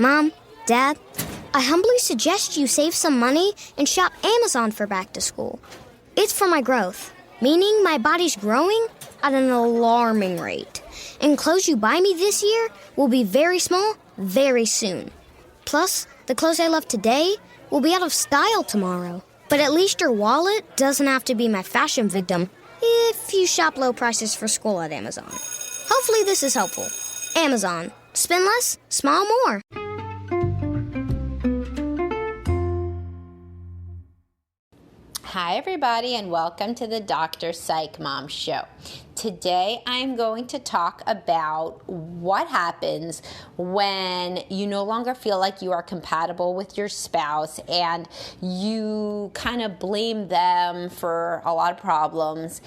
Mom, Dad, I humbly suggest you save some money and shop Amazon for back to school. It's for my growth, meaning my body's growing at an alarming rate. And clothes you buy me this year will be very small very soon. Plus, the clothes I love today will be out of style tomorrow. But at least your wallet doesn't have to be my fashion victim if you shop low prices for school at Amazon. Hopefully this is helpful. Amazon. Spend less, smile more. Hi everybody, and welcome to the Dr. Psych Mom Show. Today I'm going to talk about what happens when you no longer feel like you are compatible with your spouse and you kind of blame them for a lot of problems,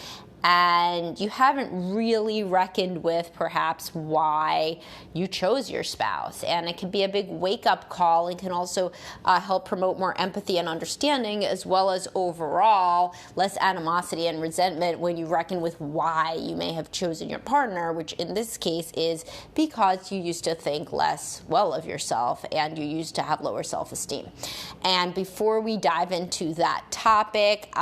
and you haven't really reckoned with perhaps why you chose your spouse. And it can be a big wake-up call and can also help promote more empathy and understanding, as well as overall less animosity and resentment when you reckon with why you may have chosen your partner, which in this case is because you used to think less well of yourself and you used to have lower self-esteem. And before we dive into that topic,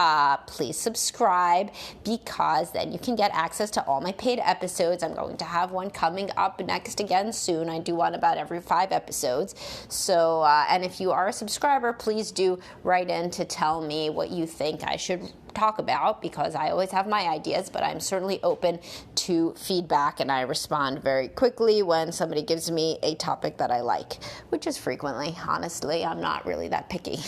please subscribe, because then you can get access to all my paid episodes. I'm going to have one coming up next again soon. I do one about every 5 episodes. So, and if you are a subscriber, please do write in to tell me what you think I should talk about, because I always have my ideas, but I'm certainly open to feedback, and I respond very quickly when somebody gives me a topic that I like, which is frequently. Honestly, I'm not really that picky.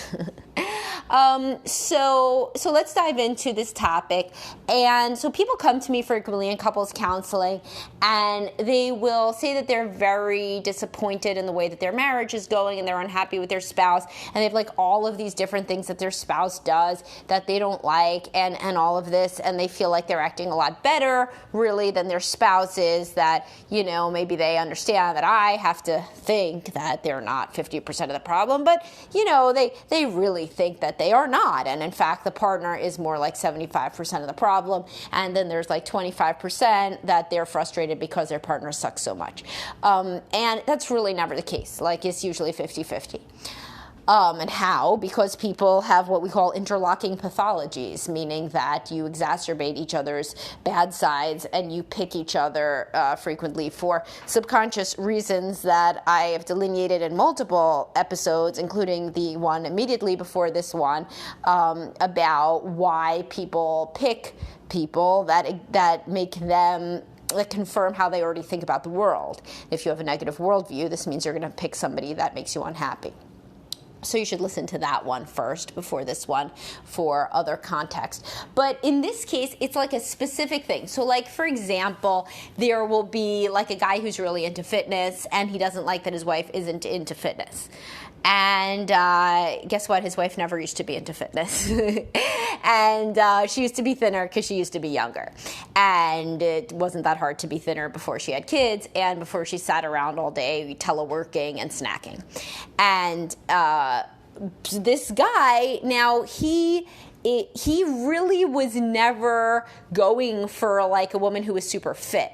So let's dive into this topic. And so people come to me frequently in couples counseling, and they will say that they're very disappointed in the way that their marriage is going, and they're unhappy with their spouse, and they have like all of these different things that their spouse does that they don't like, and all of this, and they feel like they're acting a lot better really than their spouse is, that, you know, maybe they understand that I have to think that they're not 50% of the problem, but, you know, they really think that they are not, and in fact the partner is more like 75% of the problem, and then there's like 25% that they're frustrated because their partner sucks so much, and that's really never the case. Like, it's usually 50-50. And how? Because people have what we call interlocking pathologies, meaning that you exacerbate each other's bad sides and you pick each other frequently for subconscious reasons that I have delineated in multiple episodes, including the one immediately before this one, about why people pick people that make them, that confirm how they already think about the world. If you have a negative worldview, this means you're going to pick somebody that makes you unhappy. So you should listen to that one first before this one for other context. But in this case, it's like a specific thing. So like, for example, there will be like a guy who's really into fitness, and he doesn't like that his wife isn't into fitness. And guess what? His wife never used to be into fitness. And she used to be thinner because she used to be younger. And it wasn't that hard to be thinner before she had kids and before she sat around all day teleworking and snacking. And this guy, now he really was never going for like a woman who was super fit.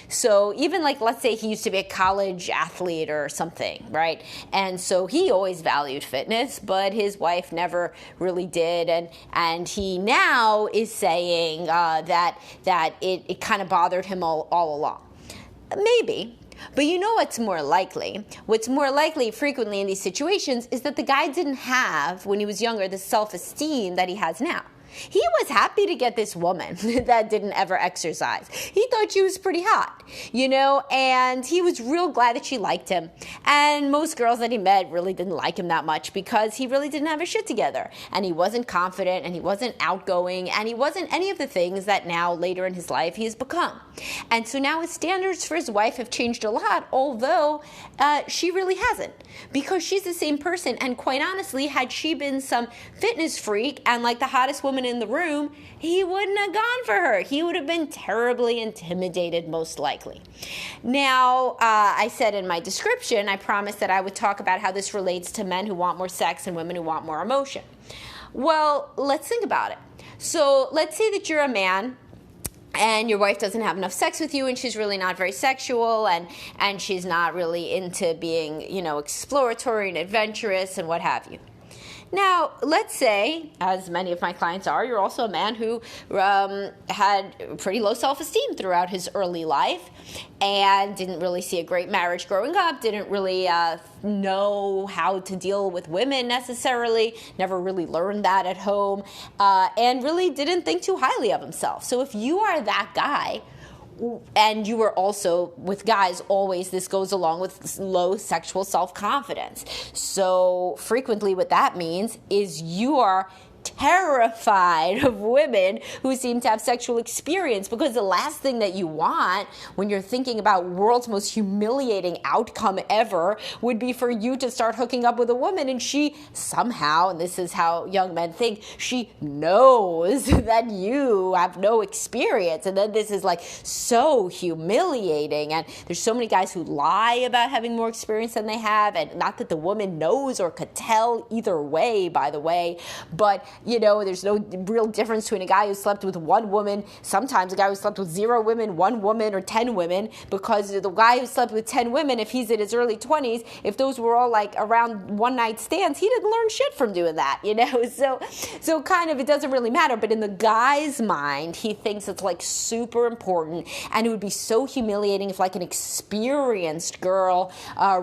So even like, let's say he used to be a college athlete or something, right? And so he always valued fitness, but his wife never really did. And he now is saying that it kind of bothered him all along. Maybe. But you know what's more likely? What's more likely frequently in these situations is that the guy didn't have, when he was younger, the self-esteem that he has now. He was happy to get this woman that didn't ever exercise. He thought she was pretty hot, you know, and he was real glad that she liked him. And most girls that he met really didn't like him that much because he really didn't have his shit together. And he wasn't confident, and he wasn't outgoing, and he wasn't any of the things that now later in his life he has become. And so now his standards for his wife have changed a lot, although she really hasn't, because she's the same person. And quite honestly, had she been some fitness freak and like the hottest woman in the room, he wouldn't have gone for her. He would have been terribly intimidated, most likely. Now, I said in my description, I promised that I would talk about how this relates to men who want more sex and women who want more emotion. Well, let's think about it. So let's say that you're a man and your wife doesn't have enough sex with you, and she's really not very sexual, and she's not really into being, exploratory and adventurous and what have you. Now, let's say, as many of my clients are, you're also a man who had pretty low self-esteem throughout his early life and didn't really see a great marriage growing up, didn't really know how to deal with women necessarily, never really learned that at home, and really didn't think too highly of himself. So if you are that guy, and you were also, with guys, always, this goes along with low sexual self-confidence. So frequently what that means is you are terrified of women who seem to have sexual experience, because the last thing that you want when you're thinking about world's most humiliating outcome ever would be for you to start hooking up with a woman and she somehow, and this is how young men think, she knows that you have no experience, and then this is like so humiliating. And there's so many guys who lie about having more experience than they have, and not that the woman knows or could tell either way, by the way, but there's no real difference between a guy who slept with one woman, sometimes a guy who slept with 0 women, 1 woman, or 10 women, because the guy who slept with 10 women, if he's in his early 20s, if those were all like around one-night stands, he didn't learn shit from doing that, So kind of it doesn't really matter, but in the guy's mind, he thinks it's like super important, and it would be so humiliating if like an experienced girl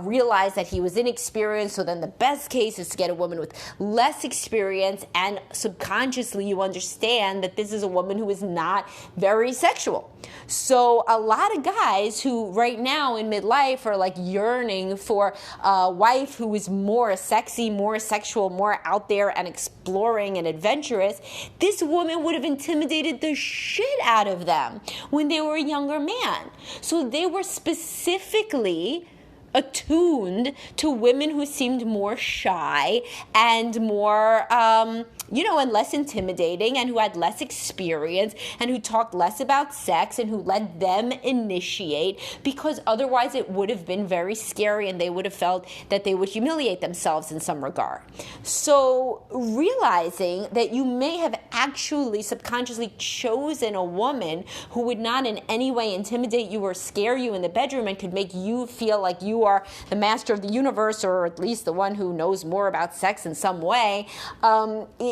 realized that he was inexperienced. So then the best case is to get a woman with less experience, and subconsciously you understand that this is a woman who is not very sexual. So a lot of guys who right now in midlife are like yearning for a wife who is more sexy, more sexual, more out there and exploring and adventurous, this woman would have intimidated the shit out of them when they were a younger man. So they were specifically attuned to women who seemed more shy and more, and less intimidating, and who had less experience, and who talked less about sex, and who let them initiate, because otherwise it would have been very scary, and they would have felt that they would humiliate themselves in some regard. So realizing that you may have actually subconsciously chosen a woman who would not in any way intimidate you or scare you in the bedroom, and could make you feel like you are the master of the universe, or at least the one who knows more about sex in some way,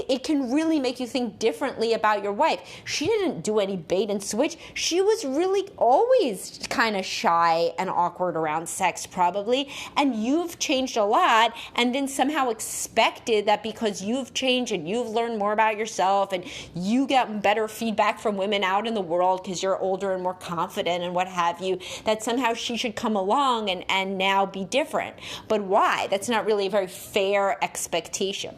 it can really make you think differently about your wife. She didn't do any bait and switch. She was really always kind of shy and awkward around sex, probably, and you've changed a lot, and then somehow expected that because you've changed and you've learned more about yourself and you get better feedback from women out in the world because you're older and more confident and what have you, that somehow she should come along and now be different. But why? That's not really a very fair expectation.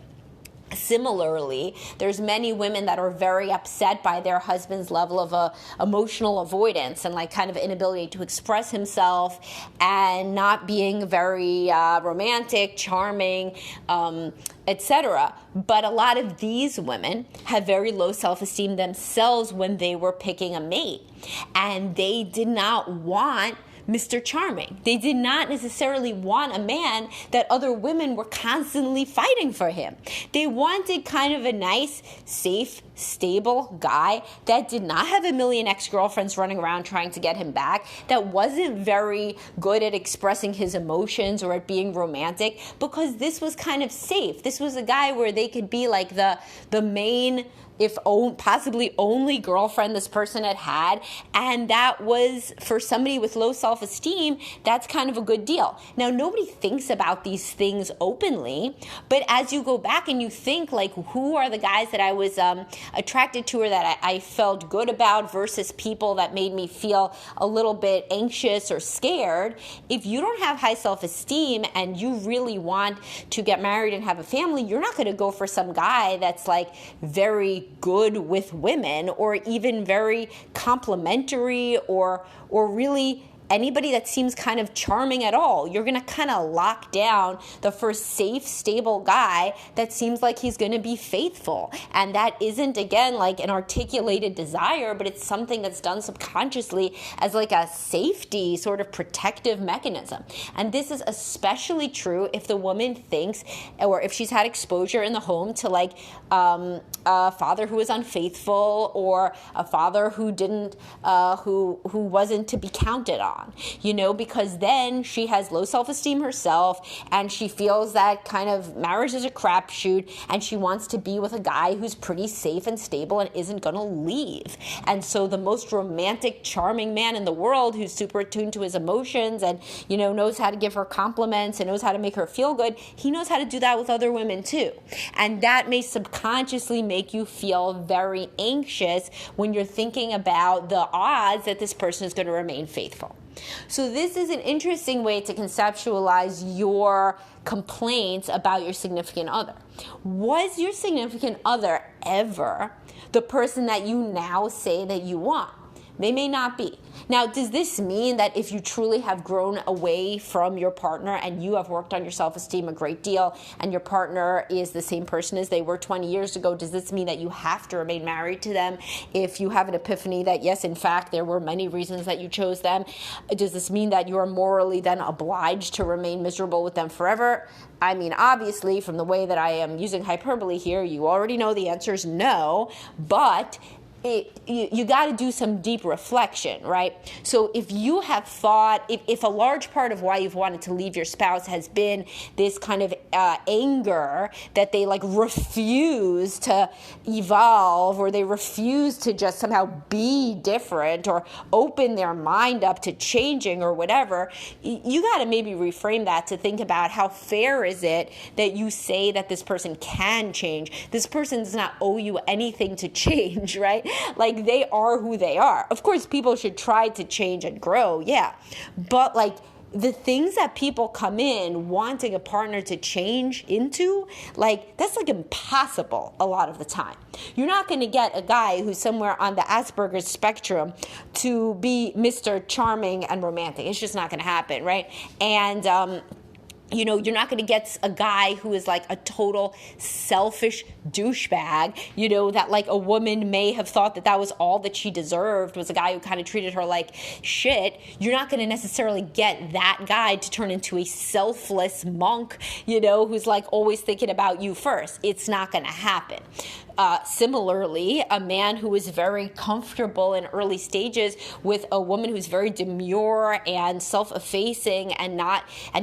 Similarly, there's many women that are very upset by their husband's level of emotional avoidance and like kind of inability to express himself, and not being very romantic, charming, etc. But a lot of these women have very low self-esteem themselves when they were picking a mate, and they did not want Mr. Charming. They did not necessarily want a man that other women were constantly fighting for him. They wanted kind of a nice, safe, stable guy that did not have a million ex-girlfriends running around trying to get him back, that wasn't very good at expressing his emotions or at being romantic, because this was kind of safe. This was a guy where they could be like the main, if possibly only girlfriend this person had, and that was, for somebody with low self-esteem, that's kind of a good deal. Now, nobody thinks about these things openly, but as you go back and you think, like, who are the guys that I was attracted to or that I felt good about versus people that made me feel a little bit anxious or scared, if you don't have high self-esteem and you really want to get married and have a family, you're not going to go for some guy that's like very good with women, or even very complimentary, or really anybody that seems kind of charming at all. You're going to kind of lock down the first safe, stable guy that seems like he's going to be faithful. And that isn't, again, like an articulated desire, but it's something that's done subconsciously as like a safety sort of protective mechanism. And this is especially true if the woman thinks, or if she's had exposure in the home to like a father who was unfaithful, or a father who didn't, who wasn't to be counted on. Because then she has low self-esteem herself, and she feels that kind of marriage is a crapshoot, and she wants to be with a guy who's pretty safe and stable and isn't going to leave. And so the most romantic, charming man in the world, who's super attuned to his emotions and, knows how to give her compliments and knows how to make her feel good, he knows how to do that with other women too. And that may subconsciously make you feel very anxious when you're thinking about the odds that this person is going to remain faithful. So this is an interesting way to conceptualize your complaints about your significant other. Was your significant other ever the person that you now say that you want? They may not be. Now, does this mean that if you truly have grown away from your partner and you have worked on your self-esteem a great deal and your partner is the same person as they were 20 years ago, does this mean that you have to remain married to them if you have an epiphany that, yes, in fact, there were many reasons that you chose them? Does this mean that you are morally then obliged to remain miserable with them forever? I mean, obviously, from the way that I am using hyperbole here, you already know the answer is no, but you got to do some deep reflection, right? So if you have thought, if a large part of why you've wanted to leave your spouse has been this kind of anger that they like refuse to evolve, or they refuse to just somehow be different or open their mind up to changing or whatever, you got to maybe reframe that to think about how fair is it that you say that this person can change. This person does not owe you anything to change, right? Like, they are who they are. Of course, people should try to change and grow, yeah. But, like, the things that people come in wanting a partner to change into, like, that's, like, impossible a lot of the time. You're not going to get a guy who's somewhere on the Asperger's spectrum to be Mr. Charming and romantic. It's just not going to happen, right? And, you're not going to get a guy who is like a total selfish douchebag, that like a woman may have thought that was all that she deserved, was a guy who kind of treated her like shit. You're not going to necessarily get that guy to turn into a selfless monk, who's like always thinking about you first. It's not going to happen. Similarly, a man who is very comfortable in early stages with a woman who's very demure and self-effacing and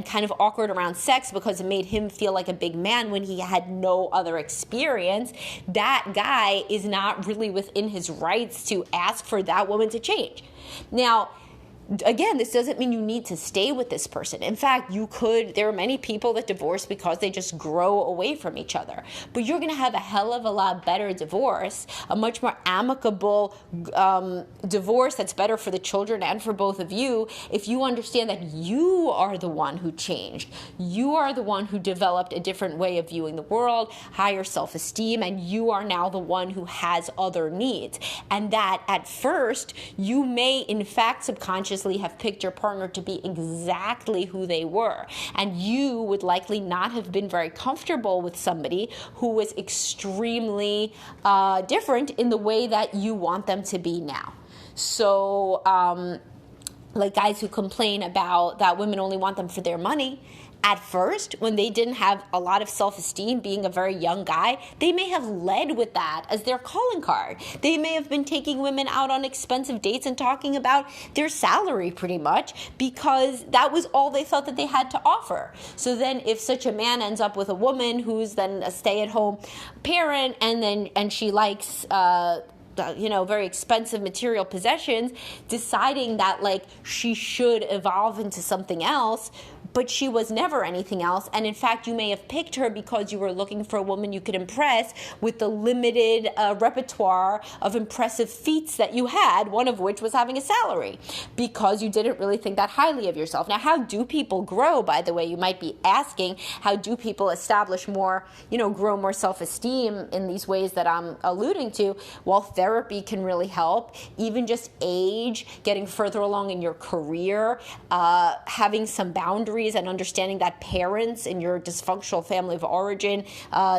kind of awkward around sex because it made him feel like a big man when he had no other experience, that guy is not really within his rights to ask for that woman to change. Now, again, this doesn't mean you need to stay with this person. In fact, there are many people that divorce because they just grow away from each other. But you're going to have a hell of a lot better divorce, a much more amicable divorce that's better for the children and for both of you, if you understand that you are the one who changed. You are the one who developed a different way of viewing the world, higher self-esteem, and you are now the one who has other needs. And that at first, you may, in fact, subconsciously have picked your partner to be exactly who they were. And you would likely not have been very comfortable with somebody who was extremely different in the way that you want them to be now. So, like guys who complain about that women only want them for their money, at first, when they didn't have a lot of self-esteem, being a very young guy, they may have led with that as their calling card. They may have been taking women out on expensive dates and talking about their salary pretty much because that was all they felt that they had to offer. So then if such a man ends up with a woman who's then a stay-at-home parent and she likes very expensive material possessions, deciding that like she should evolve into something else, but she was never anything else. And in fact, you may have picked her because you were looking for a woman you could impress with the limited repertoire of impressive feats that you had, one of which was having a salary, because you didn't really think that highly of yourself. Now, how do people grow, by the way? You might be asking, how do people establish more, grow more self-esteem in these ways that I'm alluding to? Well, therapy can really help. Even just age, getting further along in your career, having some boundaries and understanding that parents in your dysfunctional family of origin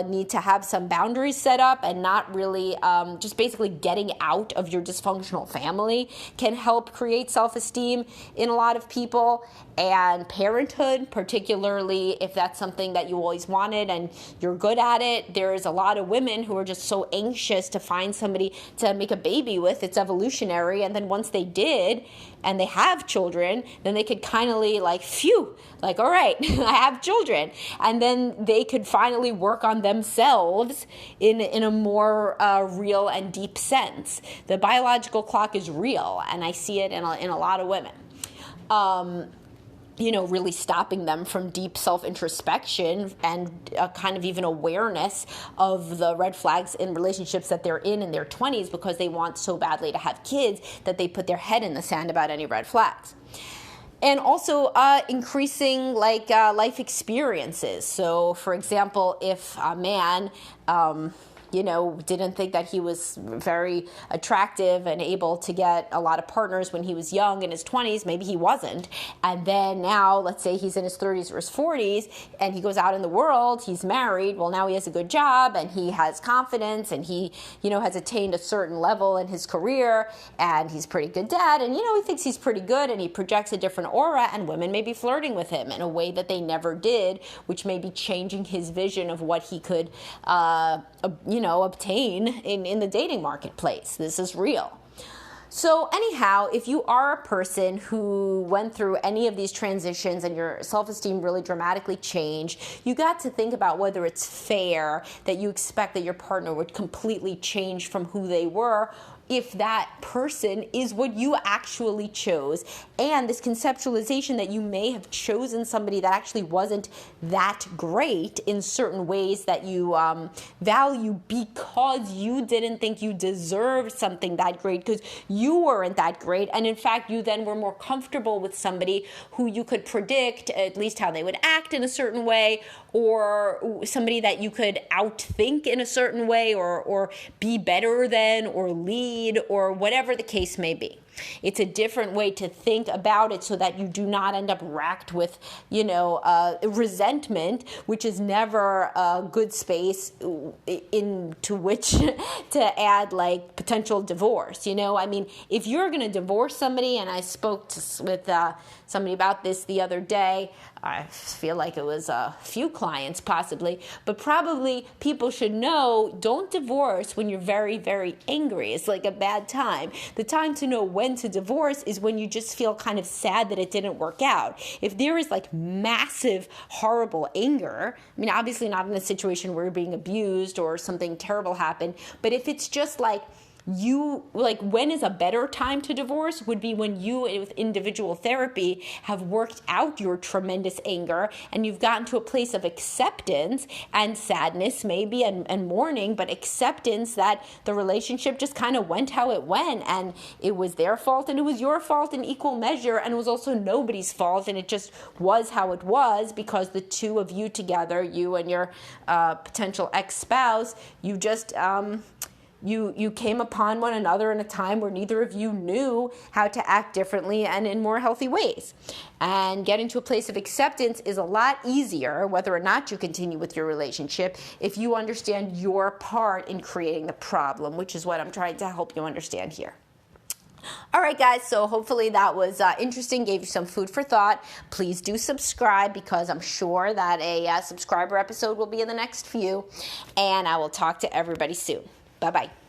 need to have some boundaries set up, and not really just basically getting out of your dysfunctional family can help create self-esteem in a lot of people. And parenthood, particularly if that's something that you always wanted and you're good at it, there's a lot of women who are just so anxious to find somebody to make a baby with. It's evolutionary. And then once they did and they have children, then they could kind of like, phew, like, all right, I have children. And then they could finally work on themselves in a more real and deep sense. The biological clock is real, and I see it in a lot of women. Really stopping them from deep self-introspection and kind of even awareness of the red flags in relationships that they're in their 20s, because they want so badly to have kids that they put their head in the sand about any red flags. And also increasing life experiences. So, for example, if a man didn't think that he was very attractive and able to get a lot of partners when he was young in his 20s, maybe he wasn't. And then now, let's say he's in his 30s or his 40s, and he goes out in the world, he's married, well, now he has a good job, and he has confidence, and he, has attained a certain level in his career, and he's a pretty good dad, and, he thinks he's pretty good, and he projects a different aura, and women may be flirting with him in a way that they never did, which may be changing his vision of what he could, obtain in the dating marketplace. This is real. So anyhow, if you are a person who went through any of these transitions and your self-esteem really dramatically changed, you got to think about whether it's fair that you expect that your partner would completely change from who they were, if that person is what you actually chose. And this conceptualization that you may have chosen somebody that actually wasn't that great in certain ways that you value, because you didn't think you deserved something that great, because you weren't that great. And in fact, you then were more comfortable with somebody who you could predict at least how they would act in a certain way, or somebody that you could outthink in a certain way, or be better than, or lead, or whatever the case may be. It's a different way to think about it so that you do not end up racked with, resentment, which is never a good space into which to add potential divorce. If you're going to divorce somebody, and I spoke with somebody about this the other day, I feel like it was a few clients possibly, but probably people should know, don't divorce when you're very, very angry. It's like a bad time. The time to know when to divorce is when you just feel kind of sad that it didn't work out. If there is massive, horrible anger, obviously not in a situation where you're being abused or something terrible happened, but if it's just when is a better time to divorce would be when you, with individual therapy, have worked out your tremendous anger, and you've gotten to a place of acceptance and sadness maybe, and mourning, but acceptance that the relationship just kind of went how it went, and it was their fault and it was your fault in equal measure, and it was also nobody's fault, and it just was how it was because the two of you together, you and your potential ex-spouse, you just You came upon one another in a time where neither of you knew how to act differently and in more healthy ways. And getting to a place of acceptance is a lot easier, whether or not you continue with your relationship, if you understand your part in creating the problem, which is what I'm trying to help you understand here. All right, guys, so hopefully that was interesting, gave you some food for thought. Please do subscribe, because I'm sure that a subscriber episode will be in the next few, and I will talk to everybody soon. Bye-bye.